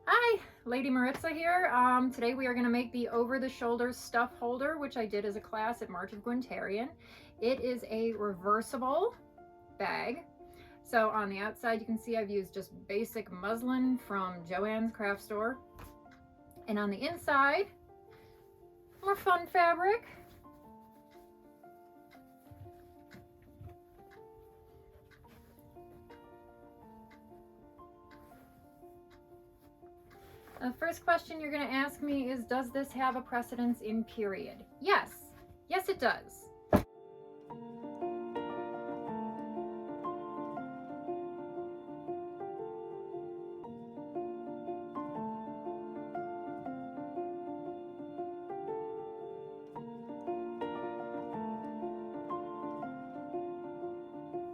Hi, Lady Maritza here. Today we are going to make the over-the-shoulder stuff holder, which I did as a class at March of Gwentarian. It is a reversible bag. So on the outside you can see I've used just basic muslin from Joann's craft store. And on the inside, more fun fabric. The first question you're going to ask me is, does this have a precedence in period? Yes. Yes, it does.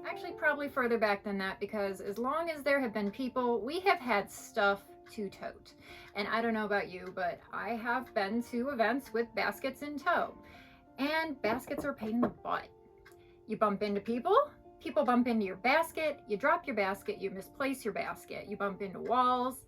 Actually, probably further back than that, because as long as there have been people, we have had stuff to tote. And I don't know about you, but I have been to events with baskets in tow, and baskets are a pain in the butt. You bump into people, people bump into your basket, you drop your basket, you misplace your basket, you bump into walls.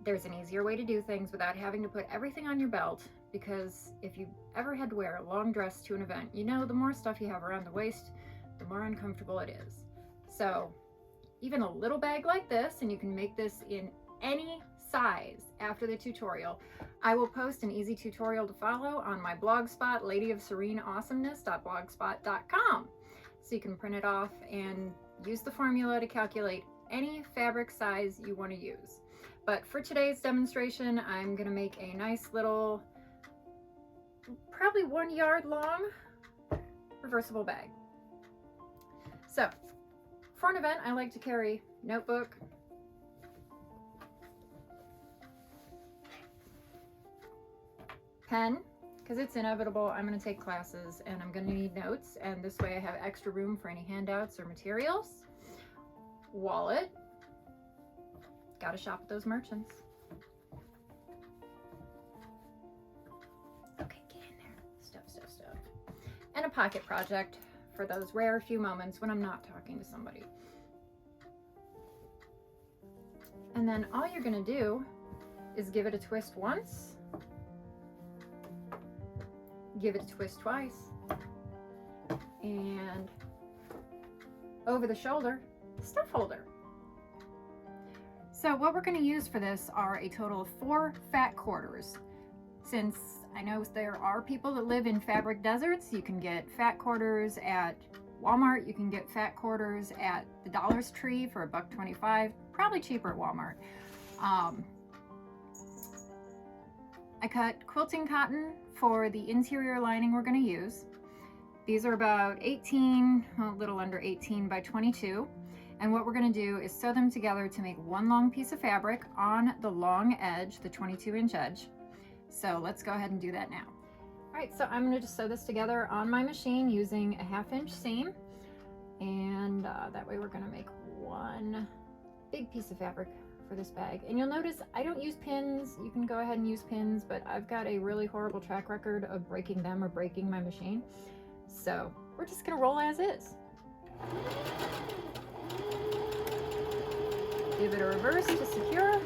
There's an easier way to do things without having to put everything on your belt, because if you ever had to wear a long dress to an event, you know the more stuff you have around the waist, the more uncomfortable it is. So even a little bag like this, and you can make this in any size after the tutorial. I will post an easy tutorial to follow on my blog spot, ladyofsereneawesomeness.blogspot.com. So you can print it off and use the formula to calculate any fabric size you want to use. But for today's demonstration, I'm going to make a nice little, probably 1 yard long, reversible bag. So for an event, I like to carry notebook, pen, because it's inevitable. I'm going to take classes and I'm going to need notes, and this way I have extra room for any handouts or materials. Wallet, gotta shop at those merchants. Okay, get in there. Stuff. And a pocket project for those rare few moments when I'm not talking to somebody. And then all you're going to do is give it a twist once, give it a twist twice, and over the shoulder stuff holder. So what we're going to use for this are a total of 4 fat quarters. Since I know there are people that live in fabric deserts, you can get fat quarters at Walmart, you can get fat quarters at the Dollar Tree for $1.25, probably cheaper at Walmart. I cut quilting cotton for the interior lining we're going to use. These are about 18, a little under 18 by 22. And what we're going to do is sew them together to make one long piece of fabric on the long edge, the 22-inch edge. So let's go ahead and do that now. All right, so I'm going to just sew this together on my machine using a 1/2-inch seam. And that way we're going to make one big piece of fabric for this bag. And you'll notice I don't use pins. You can go ahead and use pins, but I've got a really horrible track record of breaking them or breaking my machine. So we're just going to roll as is. Give it a reverse to secure.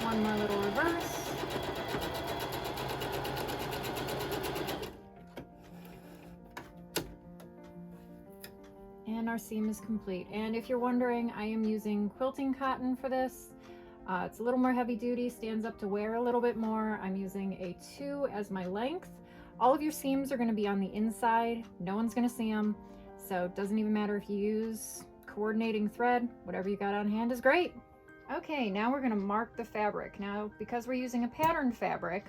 One more little reverse. And our seam is complete. And if you're wondering, I am using quilting cotton for this. It's a little more heavy duty, stands up to wear a little bit more. I'm using a 2 as my length. All of your seams are going to be on the inside. No one's going to see them. So it doesn't even matter if you use coordinating thread. Whatever you got on hand is great. Okay, now we're going to mark the fabric. Now, because we're using a patterned fabric,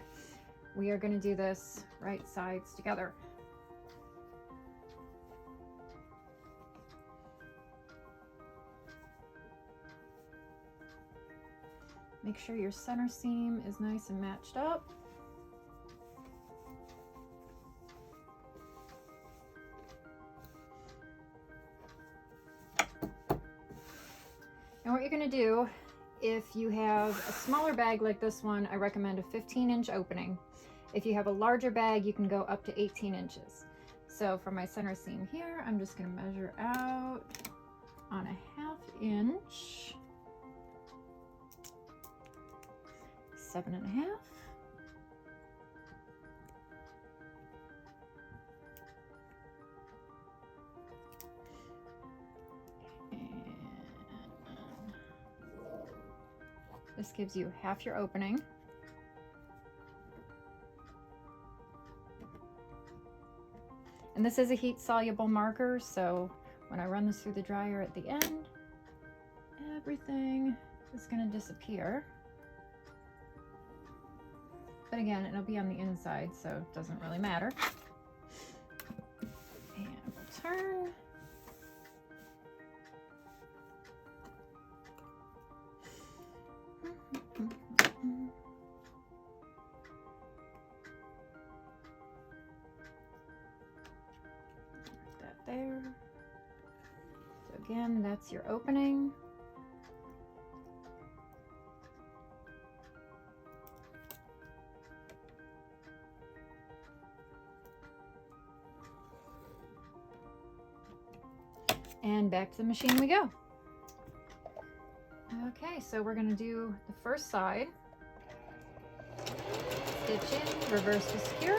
we are going to do this right sides together. Make sure your center seam is nice and matched up. And what you're going to do, if you have a smaller bag like this one, I recommend a 15-inch opening. If you have a larger bag, you can go up to 18 inches. So for my center seam here, I'm just going to measure out on a 1/2 inch, 7.5. This gives you half your opening. And this is a heat soluble marker, so when I run this through the dryer at the end, everything is going to disappear. But again, it'll be on the inside, so it doesn't really matter. And we'll turn. That there. So again, that's your opening. And back to the machine we go. Okay, so we're going to do the first side. Stitch in, reverse to secure.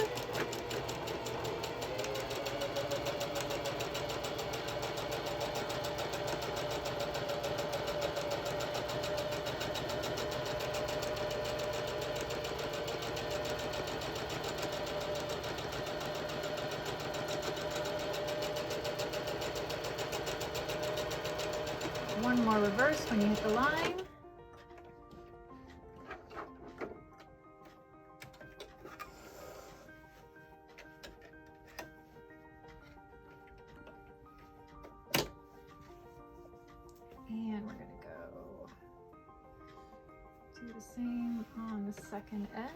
One more reverse when you hit the line. And we're going to go do the same on the second end.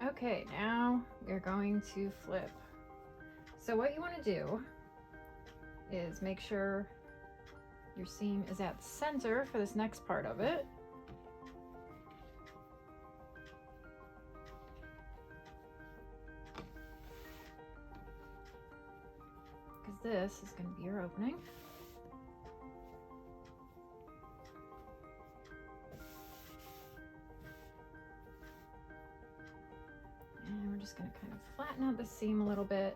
Okay, now we're going to flip. So what you want to do is make sure your seam is at the center for this next part of it. Because this is going to be your opening. And we're just going to kind of flatten out the seam a little bit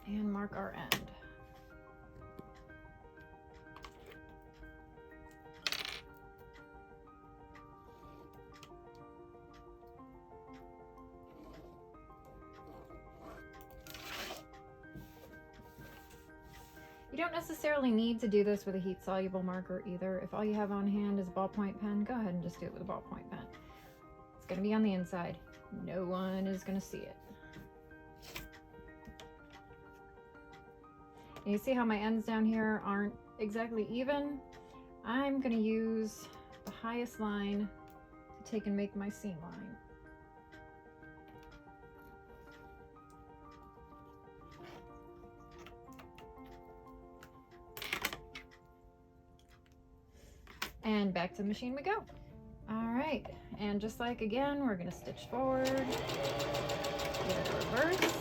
and mark our end. You don't necessarily need to do this with a heat soluble marker either. If all you have on hand is a ballpoint pen, go ahead and just do it with a ballpoint pen. It's going to be on the inside. No one is going to see it. And you see how my ends down here aren't exactly even? I'm going to use the highest line take and make my seam line. And back to the machine we go. All right, and just like again, we're gonna stitch forward, give it a reverse.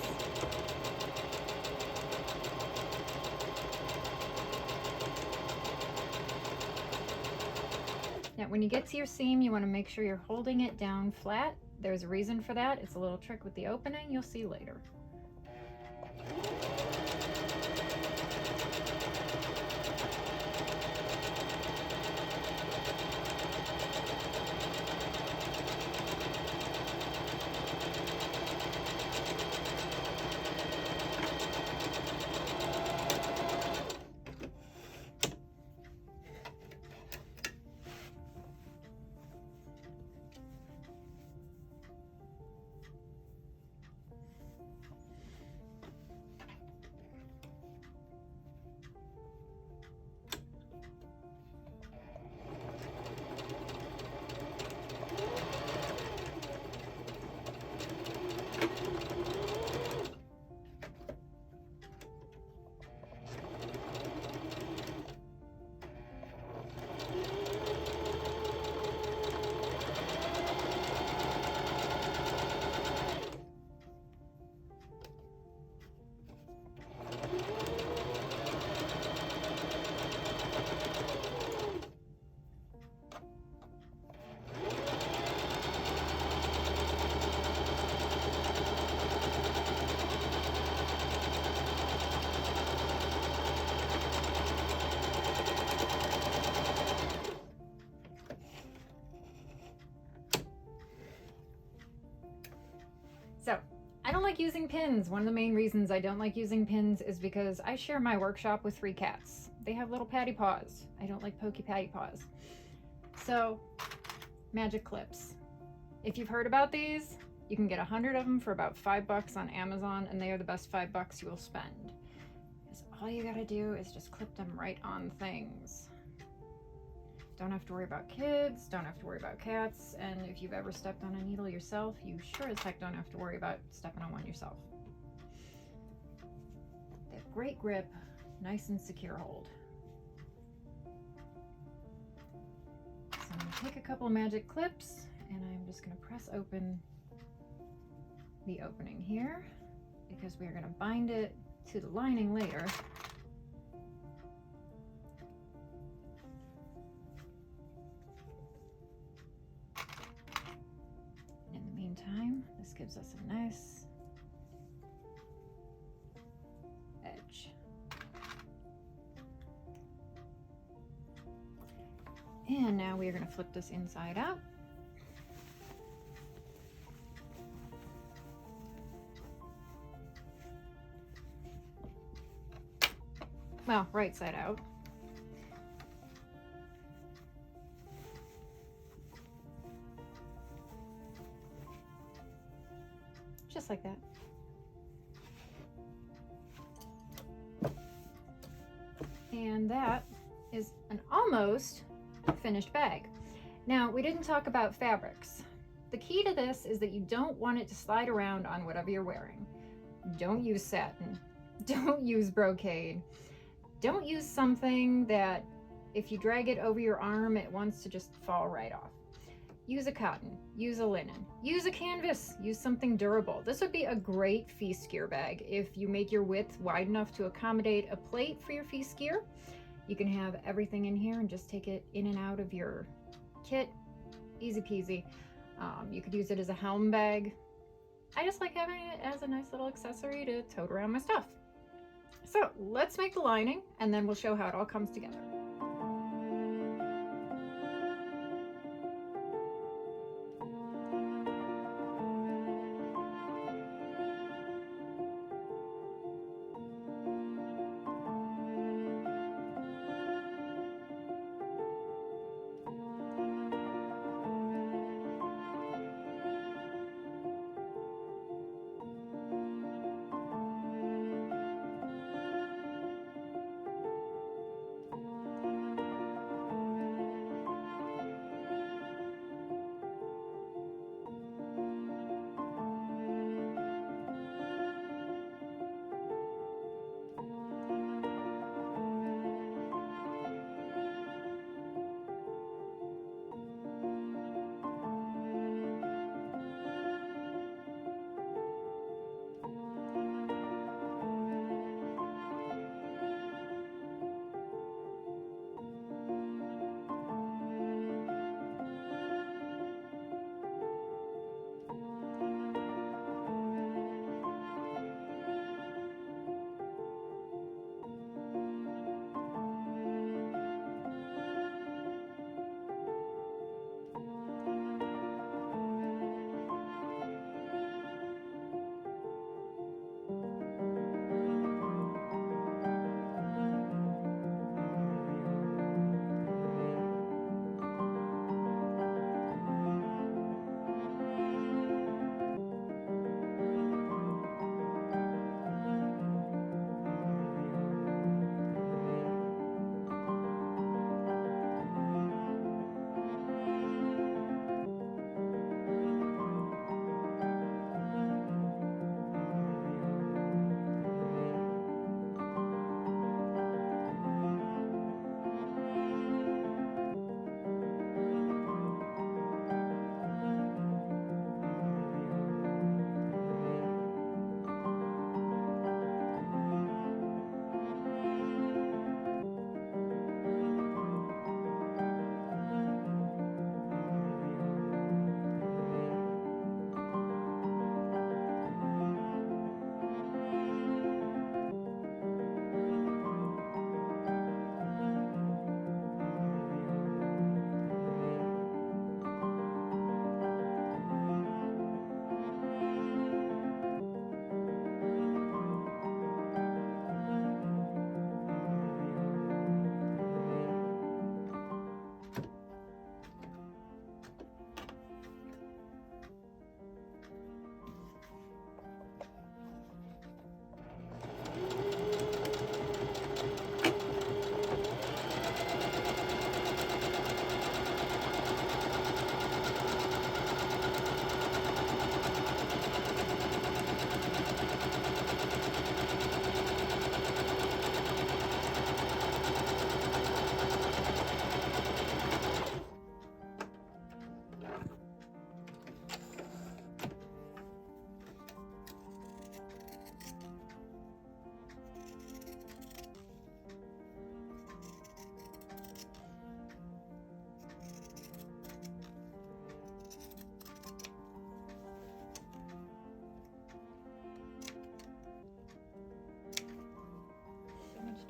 Now, when you get to your seam, you wanna make sure you're holding it down flat. There's a reason for that. It's a little trick with the opening, you'll see later. So, I don't like using pins. One of the main reasons I don't like using pins is because I share my workshop with 3 cats. They have little patty paws. I don't like pokey patty paws. So, magic clips. If you've heard about these, you can get 100 of them for about $5 on Amazon, and they are the best $5 you will spend. Because all you gotta do is just clip them right on things. Don't have to worry about kids, don't have to worry about cats, and if you've ever stepped on a needle yourself, you sure as heck don't have to worry about stepping on one yourself. They have great grip, nice and secure hold. So I'm going to take a couple magic clips, and I'm just going to press open the opening here, because we're going to bind it to the lining later. This gives us a nice edge. And now we are going to flip this inside out. Well, right side out. Just like that. And that is an almost finished bag. Now, we didn't talk about fabrics. The key to this is that you don't want it to slide around on whatever you're wearing. Don't use satin. Don't use brocade. Don't use something that if you drag it over your arm, it wants to just fall right off. Use a cotton, use a linen, use a canvas, use something durable. This would be a great feast gear bag if you make your width wide enough to accommodate a plate for your feast gear. You can have everything in here and just take it in and out of your kit. Easy peasy. You could use it as a helm bag. I just like having it as a nice little accessory to tote around my stuff. So let's make the lining and then we'll show how it all comes together.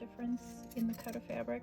difference in the cut of fabric.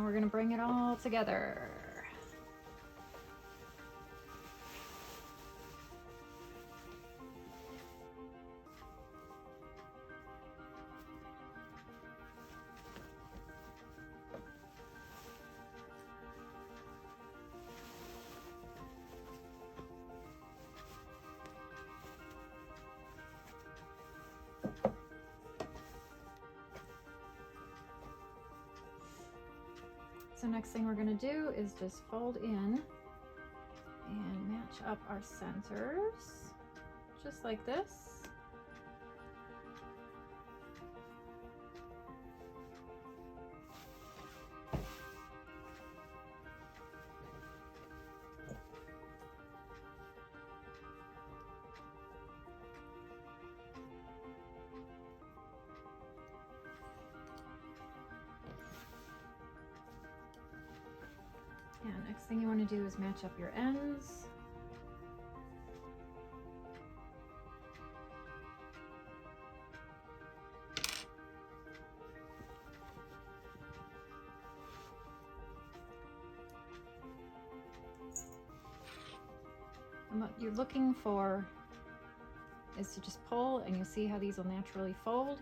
We're going to bring it all together. So next thing we're going to do is just fold in and match up our centers, just like this. And next thing you want to do is match up your ends. And what you're looking for is to just pull, and you'll see how these will naturally fold.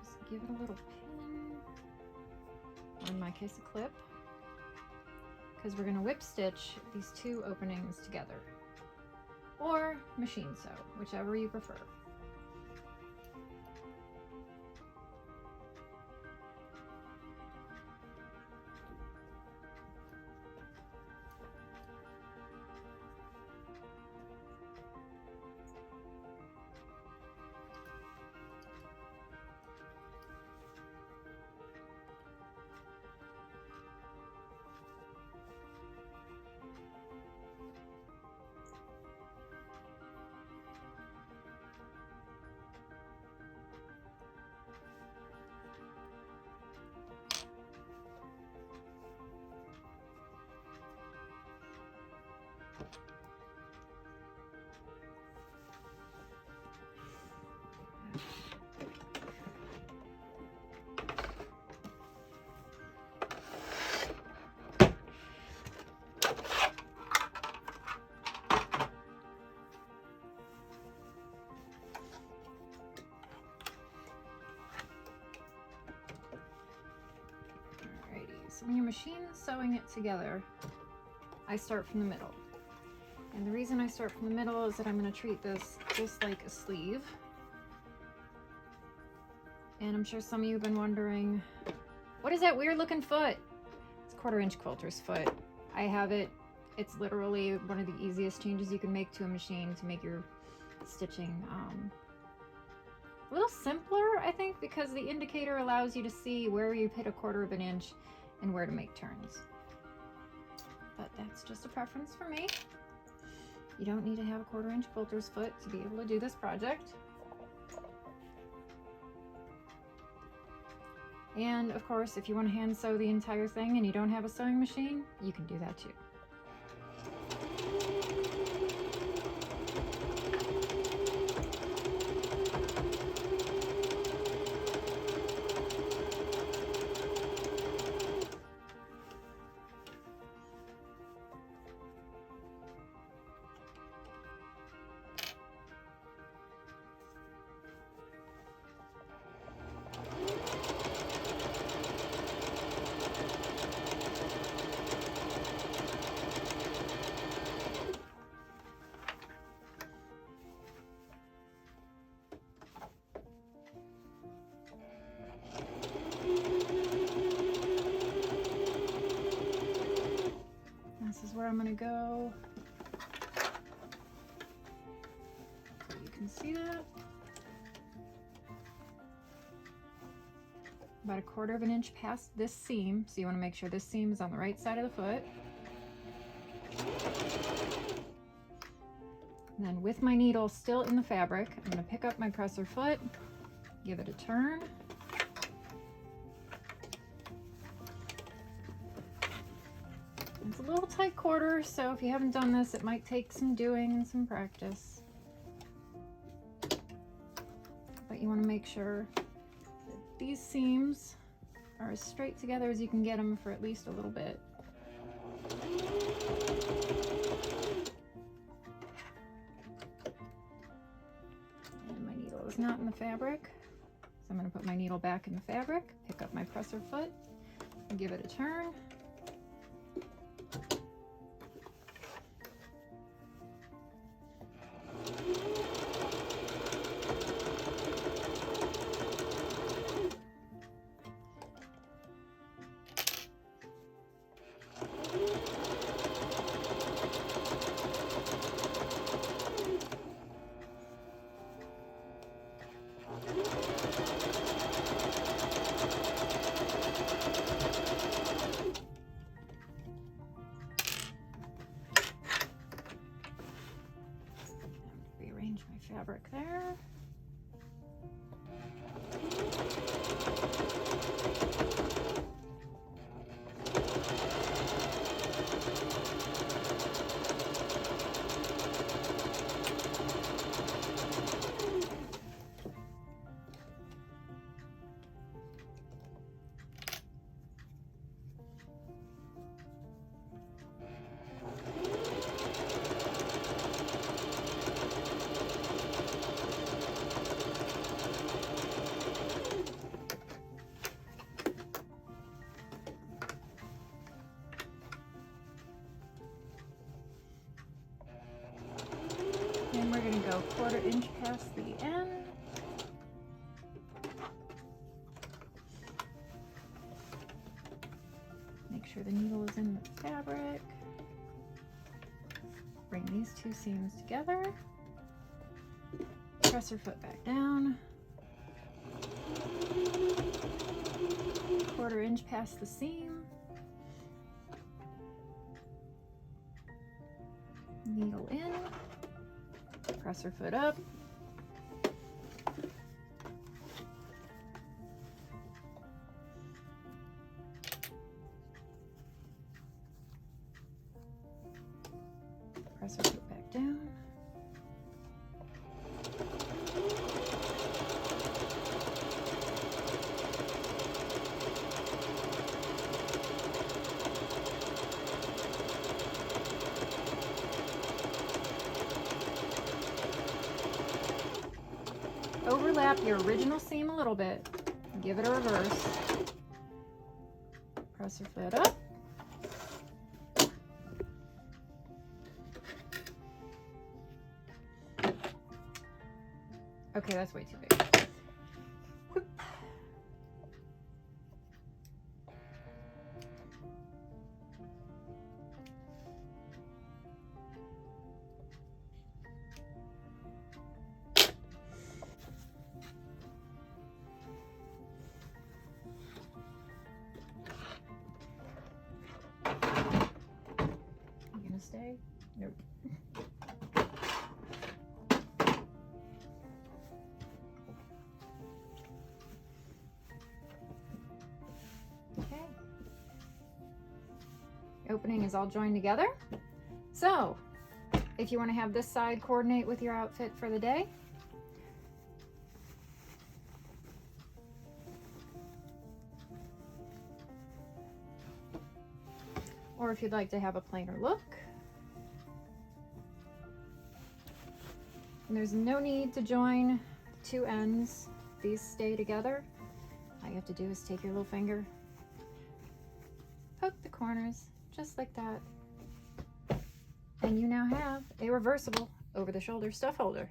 Just give it a little pin, or in my case a clip, because we're going to whip stitch these two openings together, or machine sew, whichever you prefer. So when you're machine sewing it together, I start from the middle. And the reason I start from the middle is that I'm going to treat this just like a sleeve. And I'm sure some of you have been wondering, what is that weird looking foot? It's 1/4 inch quilter's foot. I have it. It's literally one of the easiest changes you can make to a machine to make your stitching a little simpler, I think, because the indicator allows you to see where you've hit 1/4 inch and where to make turns. But that's just a preference for me. You don't need to have a 1/4 inch quilter's foot to be able to do this project. And of course, if you want to hand sew the entire thing and you don't have a sewing machine, you can do that too. where I'm gonna go. So you can see that. About 1/4 of an inch past this seam. So you wanna make sure this seam is on the right side of the foot. And then with my needle still in the fabric, I'm gonna pick up my presser foot, give it a turn. It's a little tight quarter, so if you haven't done this, it might take some doing and some practice. But you want to make sure that these seams are as straight together as you can get them for at least a little bit. And my needle is not in the fabric, so I'm going to put my needle back in the fabric, pick up my presser foot, and give it a turn. Rearrange my fabric there. And we're going to go 1/4 inch past the end. Make sure the needle is in the fabric. Bring these two seams together. Press your foot back down. 1/4 inch past the seam. Needle in. Press her foot up. Press her foot back down. Overlap your original seam a little bit. Give it a reverse. Press your foot up. Okay, that's way too big. Whoop. You gonna stay? Nope. Opening is all joined together. So if you want to have this side coordinate with your outfit for the day, or if you'd like to have a plainer look, and there's no need to join the two ends. These stay together. All you have to do is take your little finger, poke the corners just like that, and you now have a reversible over the shoulder stuff holder.